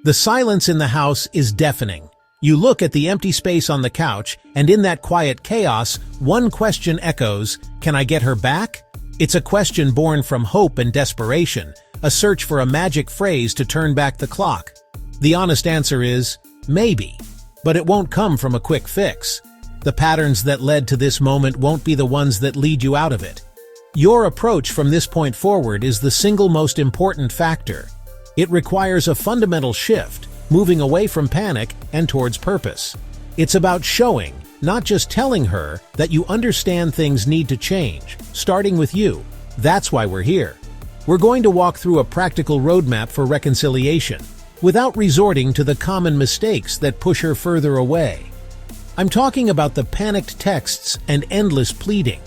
The silence in the house is deafening. You look at the empty space on the couch, and in that quiet chaos, one question echoes, "Can I get her back?" It's a question born from hope and desperation, a search for a magic phrase to turn back the clock. The honest answer is, maybe. But it won't come from a quick fix. The patterns that led to this moment won't be the ones that lead you out of it. Your approach from this point forward is the single most important factor. It requires a fundamental shift, moving away from panic and towards purpose. It's about showing, not just telling her, that you understand things need to change, starting with you. That's why we're here. We're going to walk through a practical roadmap for reconciliation, without resorting to the common mistakes that push her further away. I'm talking about the panicked texts and endless pleading.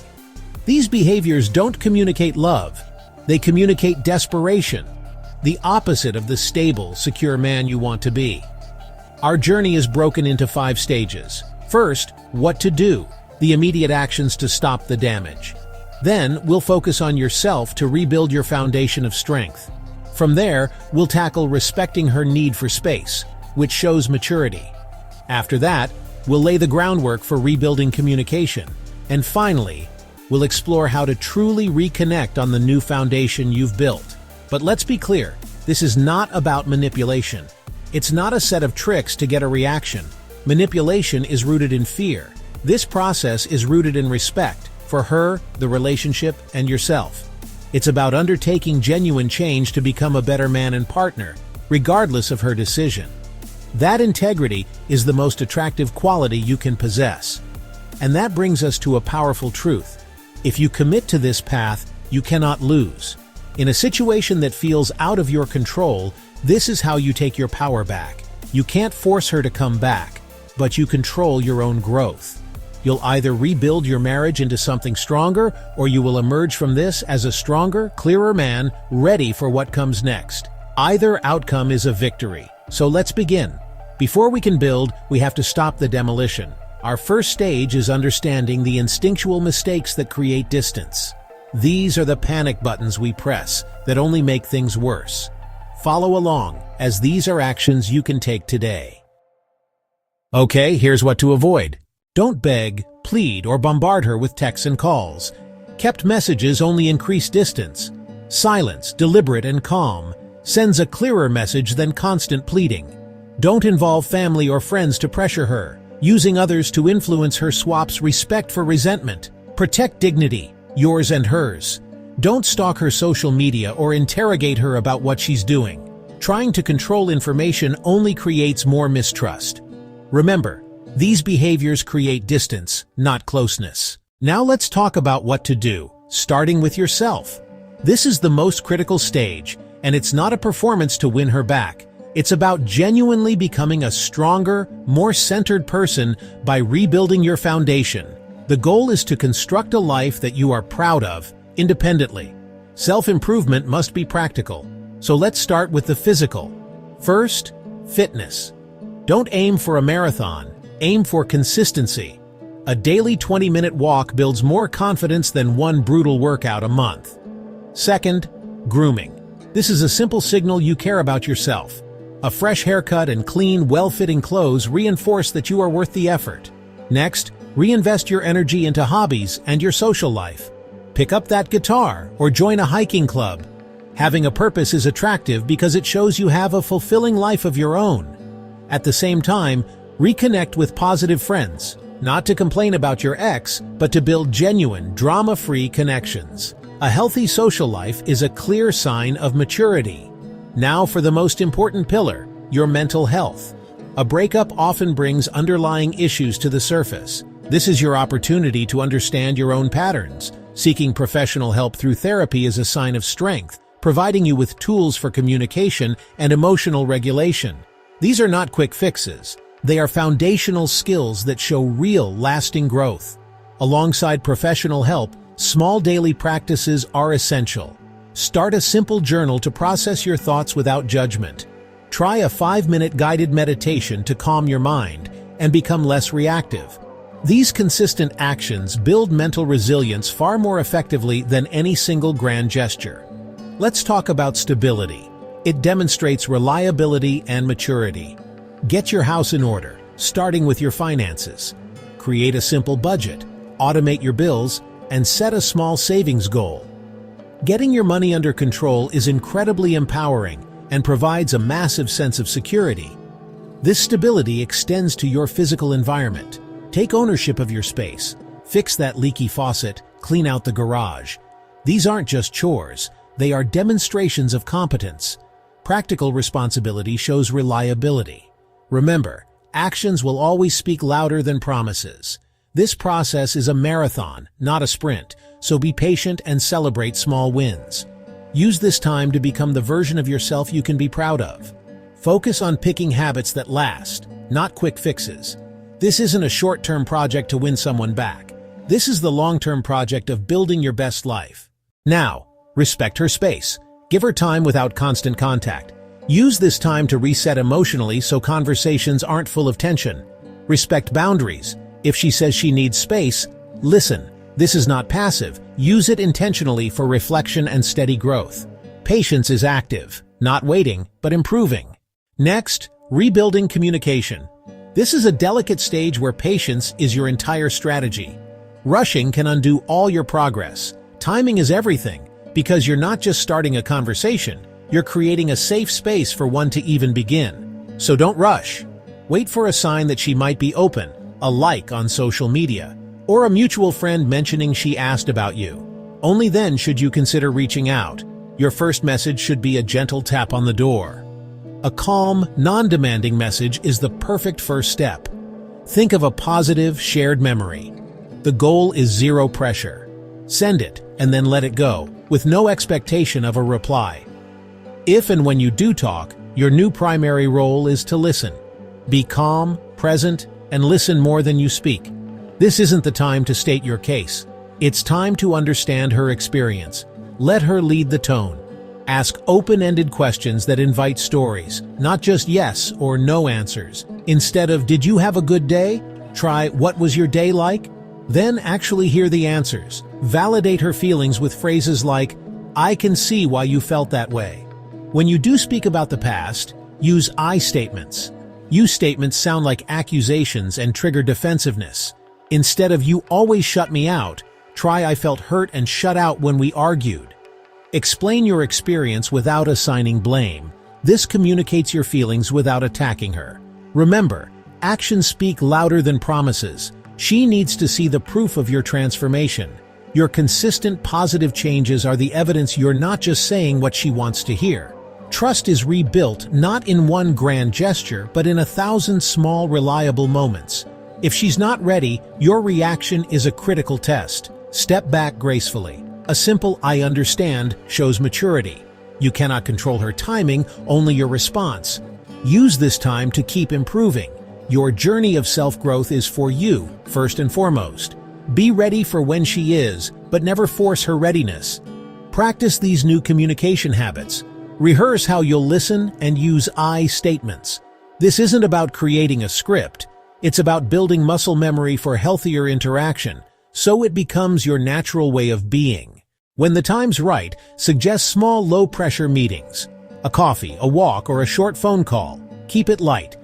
These behaviors don't communicate love. They communicate desperation, the opposite of the stable, secure man you want to be. Our journey is broken into 5 stages. First, what to do, the immediate actions to stop the damage. Then, we'll focus on yourself to rebuild your foundation of strength. From there, we'll tackle respecting her need for space, which shows maturity. After that, we'll lay the groundwork for rebuilding communication. And finally, we'll explore how to truly reconnect on the new foundation you've built. But let's be clear, this is not about manipulation. It's not a set of tricks to get a reaction. Manipulation is rooted in fear. This process is rooted in respect for her, the relationship, and yourself. It's about undertaking genuine change to become a better man and partner, regardless of her decision. That integrity is the most attractive quality you can possess. And that brings us to a powerful truth. If you commit to this path, you cannot lose. In a situation that feels out of your control, this is how you take your power back. You can't force her to come back, but you control your own growth. You'll either rebuild your marriage into something stronger, or you will emerge from this as a stronger, clearer man, ready for what comes next. Either outcome is a victory. So let's begin. Before we can build, we have to stop the demolition. Our first stage is understanding the instinctual mistakes that create distance. These are the panic buttons we press that only make things worse. Follow along, as these are actions you can take today. Okay, here's what to avoid. Don't beg, plead, or bombard her with texts and calls. Kept messages only increase distance. Silence, deliberate and calm, sends a clearer message than constant pleading. Don't involve family or friends to pressure her. Using others to influence her swaps respect for resentment. Protect dignity, yours and hers. Don't stalk her social media or interrogate her about what she's doing. Trying to control information only creates more mistrust. Remember, these behaviors create distance, not closeness. Now let's talk about what to do, starting with yourself. This is the most critical stage, and it's not a performance to win her back. It's about genuinely becoming a stronger, more centered person by rebuilding your foundation. The goal is to construct a life that you are proud of, independently. Self-improvement must be practical. So let's start with the physical. First, fitness. Don't aim for a marathon. Aim for consistency. A daily 20-minute walk builds more confidence than one brutal workout a month. Second, grooming. This is a simple signal you care about yourself. A fresh haircut and clean, well-fitting clothes reinforce that you are worth the effort. Next, reinvest your energy into hobbies and your social life. Pick up that guitar or join a hiking club. Having a purpose is attractive because it shows you have a fulfilling life of your own. At the same time, reconnect with positive friends, not to complain about your ex, but to build genuine, drama-free connections. A healthy social life is a clear sign of maturity. Now for the most important pillar, your mental health. A breakup often brings underlying issues to the surface. This is your opportunity to understand your own patterns. Seeking professional help through therapy is a sign of strength, providing you with tools for communication and emotional regulation. These are not quick fixes. They are foundational skills that show real, lasting growth. Alongside professional help, small daily practices are essential. Start a simple journal to process your thoughts without judgment. Try a 5-minute guided meditation to calm your mind and become less reactive. These consistent actions build mental resilience far more effectively than any single grand gesture. Let's talk about stability. It demonstrates reliability and maturity. Get your house in order, starting with your finances. Create a simple budget, automate your bills, and set a small savings goal. Getting your money under control is incredibly empowering and provides a massive sense of security. This stability extends to your physical environment. Take ownership of your space. Fix that leaky faucet, clean out the garage. These aren't just chores, they are demonstrations of competence. Practical responsibility shows reliability. Remember, actions will always speak louder than promises. This process is a marathon, not a sprint, so be patient and celebrate small wins. Use this time to become the version of yourself you can be proud of. Focus on picking habits that last, not quick fixes. This isn't a short-term project to win someone back. This is the long-term project of building your best life. Now, respect her space. Give her time without constant contact. Use this time to reset emotionally so conversations aren't full of tension. Respect boundaries. If she says she needs space, listen. This is not passive. Use it intentionally for reflection and steady growth. Patience is active, not waiting, but improving. Next, rebuilding communication. This is a delicate stage where patience is your entire strategy. Rushing can undo all your progress. Timing is everything, because you're not just starting a conversation, you're creating a safe space for one to even begin. So don't rush. Wait for a sign that she might be open, a like on social media, or a mutual friend mentioning she asked about you. Only then should you consider reaching out. Your first message should be a gentle tap on the door. A calm, non-demanding message is the perfect first step. Think of a positive, shared memory. The goal is zero pressure. Send it, and then let it go, with no expectation of a reply. If and when you do talk, your new primary role is to listen. Be calm, present, and listen more than you speak. This isn't the time to state your case. It's time to understand her experience. Let her lead the tone. Ask open-ended questions that invite stories, not just yes or no answers. Instead of, "Did you have a good day?" try, "What was your day like?" Then actually hear the answers. Validate her feelings with phrases like, "I can see why you felt that way." When you do speak about the past, use I statements. You statements sound like accusations and trigger defensiveness. Instead of "You always shut me out," try "I felt hurt and shut out when we argued." Explain your experience without assigning blame. This communicates your feelings without attacking her. Remember, actions speak louder than promises. She needs to see the proof of your transformation. Your consistent positive changes are the evidence you're not just saying what she wants to hear. Trust is rebuilt not in one grand gesture, but in 1,000 small, reliable moments. If she's not ready, your reaction is a critical test. Step back gracefully. A simple "I understand" shows maturity. You cannot control her timing, only your response. Use this time to keep improving. Your journey of self-growth is for you, first and foremost. Be ready for when she is, but never force her readiness. Practice these new communication habits. Rehearse how you'll listen and use I statements. This isn't about creating a script. It's about building muscle memory for healthier interaction, so it becomes your natural way of being. When the time's right, suggest small, low-pressure meetings. A coffee, a walk, or a short phone call. Keep it light.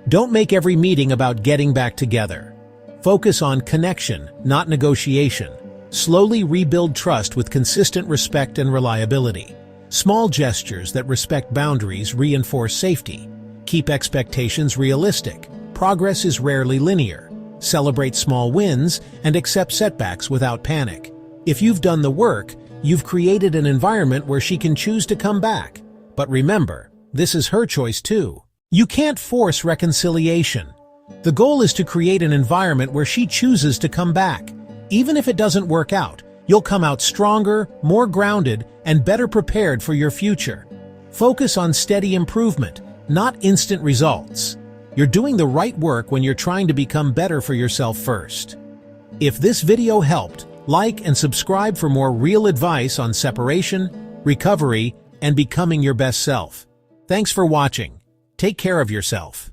Don't make every meeting about getting back together. Focus on connection, not negotiation. Slowly rebuild trust with consistent respect and reliability. Small gestures that respect boundaries reinforce safety. Keep expectations realistic. Progress is rarely linear. Celebrate small wins and accept setbacks without panic. If you've done the work, you've created an environment where she can choose to come back. But remember, this is her choice too. You can't force reconciliation. The goal is to create an environment where she chooses to come back. Even if it doesn't work out, you'll come out stronger, more grounded, and better prepared for your future. Focus on steady improvement, not instant results. You're doing the right work when you're trying to become better for yourself first. If this video helped, like and subscribe for more real advice on separation, recovery, and becoming your best self. Thanks for watching. Take care of yourself.